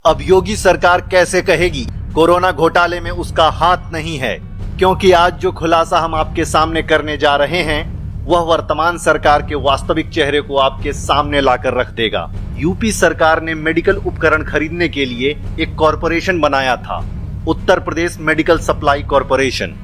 अब योगी सरकार कैसे कहेगी कोरोना घोटाले में उसका हाथ नहीं है, क्योंकि आज जो खुलासा हम आपके सामने करने जा रहे हैं वह वर्तमान सरकार के वास्तविक चेहरे को आपके सामने लाकर रख देगा। यूपी सरकार ने मेडिकल उपकरण खरीदने के लिए एक कॉरपोरेशन बनाया था, Uttar Pradesh medical supply corporation.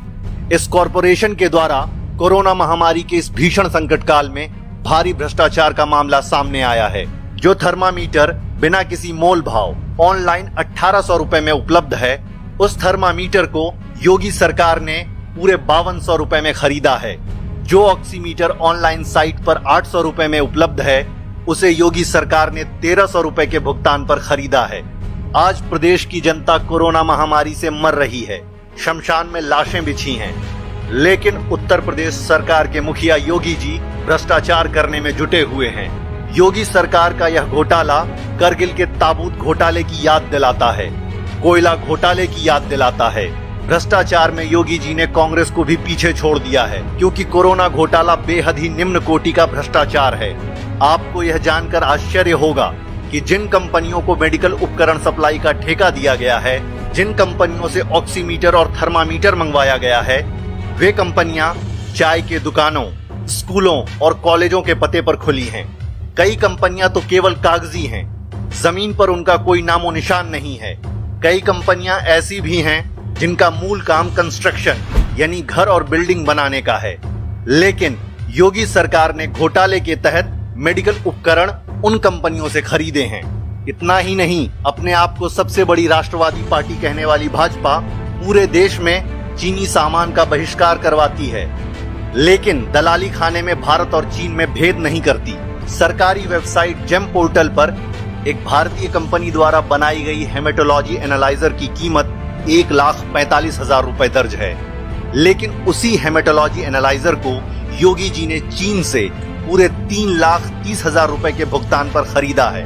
इस कॉरपोरेशन के द्वारा कोरोना महामारी के इस भीषण संकट काल में भारी भ्रष्टाचार का मामला सामने आया है। जो थर्मामीटर बिना किसी मोल भाव ऑनलाइन 1800 रुपए में उपलब्ध है, उस थर्मामीटर को योगी सरकार ने पूरे 5200 रुपए में खरीदा है। जो ऑक्सीमीटर ऑनलाइन साइट पर 800 रुपए में उपलब्ध है, उसे योगी सरकार ने 1300 रुपए के भुगतान पर खरीदा है। आज प्रदेश की जनता कोरोना महामारी से मर रही है, शमशान में लाशें बिछी हैं, लेकिन उत्तर प्रदेश सरकार के मुखिया योगी जी भ्रष्टाचार करने में जुटे हुए हैं। योगी सरकार का यह घोटाला करगिल के ताबूत घोटाले की याद दिलाता है, कोयला घोटाले की याद दिलाता है। भ्रष्टाचार में योगी जी ने कांग्रेस को भी पीछे छोड़ दिया है, क्योंकि कोरोना घोटाला बेहद ही निम्न कोटि का भ्रष्टाचार है। आपको यह जानकर आश्चर्य होगा कि जिन कंपनियों को मेडिकल उपकरण सप्लाई का ठेका दिया गया है, जिन कंपनियों से ऑक्सीमीटर और थर्मामीटर मंगवाया गया है, वे कंपनियां चाय के दुकानों, स्कूलों और कॉलेजों के पते पर खुली हैं। कई कंपनियां तो केवल कागजी हैं, जमीन पर उनका कोई नामो निशान नहीं है। कई कंपनियां ऐसी भी हैं जिनका मूल काम कंस्ट्रक्शन यानी घर और बिल्डिंग बनाने का है। लेकिन योगी सरकार ने घोटाले के तहत मेडिकल उपकरण उन कंपनियों से खरीदे हैं। इतना ही नहीं, अपने आप को सबसे बड़ी राष्ट्रवादी पार्टी कहने वाली भाजपा पूरे देश में चीनी सामान का बहिष्कार करवाती है, लेकिन दलाली खाने में भारत और चीन में भेद नहीं करती। सरकारी वेबसाइट जेम पोर्टल पर एक भारतीय कंपनी द्वारा बनाई गई हेमेटोलॉजी एनालाइजर की कीमत 1,45,000 रुपए दर्ज है, लेकिन उसी हेमेटोलॉजी एनालाइजर को योगी जी ने चीन से पूरे 3,30,000 रुपए के भुगतान पर खरीदा है,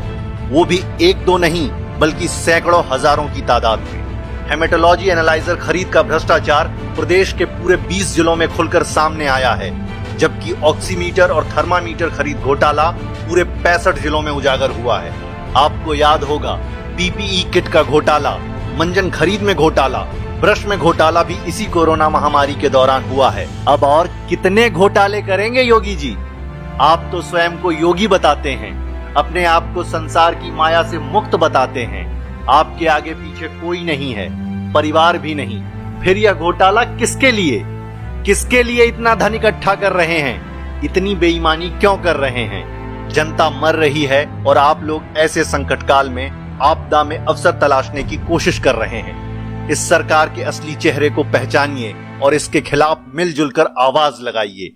वो भी एक दो नहीं बल्कि सैकड़ों हजारों की तादाद में। हेमेटोलॉजी एनालाइजर खरीद का भ्रष्टाचार प्रदेश के पूरे 20 जिलों में खुलकर सामने आया है, जबकि ऑक्सीमीटर और थर्मामीटर खरीद घोटाला पूरे 65 जिलों में उजागर हुआ है। आपको याद होगा पीपीई किट का घोटाला, मंजन खरीद में घोटाला, ब्रश में घोटाला भी इसी कोरोना महामारी के दौरान हुआ है। अब और कितने घोटाले करेंगे योगी जी? आप तो स्वयं को योगी बताते हैं, अपने आप को संसार की माया से मुक्त बताते हैं। आपके आगे पीछे कोई नहीं है, परिवार भी नहीं। फिर यह घोटाला किसके लिए? किसके लिए इतना धन इकट्ठा कर रहे हैं? इतनी बेईमानी क्यों कर रहे हैं? जनता मर रही है और आप लोग ऐसे संकट काल में आपदा में अवसर तलाशने की कोशिश कर रहे हैं। इस सरकार के असली चेहरे को पहचानिए और इसके खिलाफ मिलजुल कर आवाज लगाइए।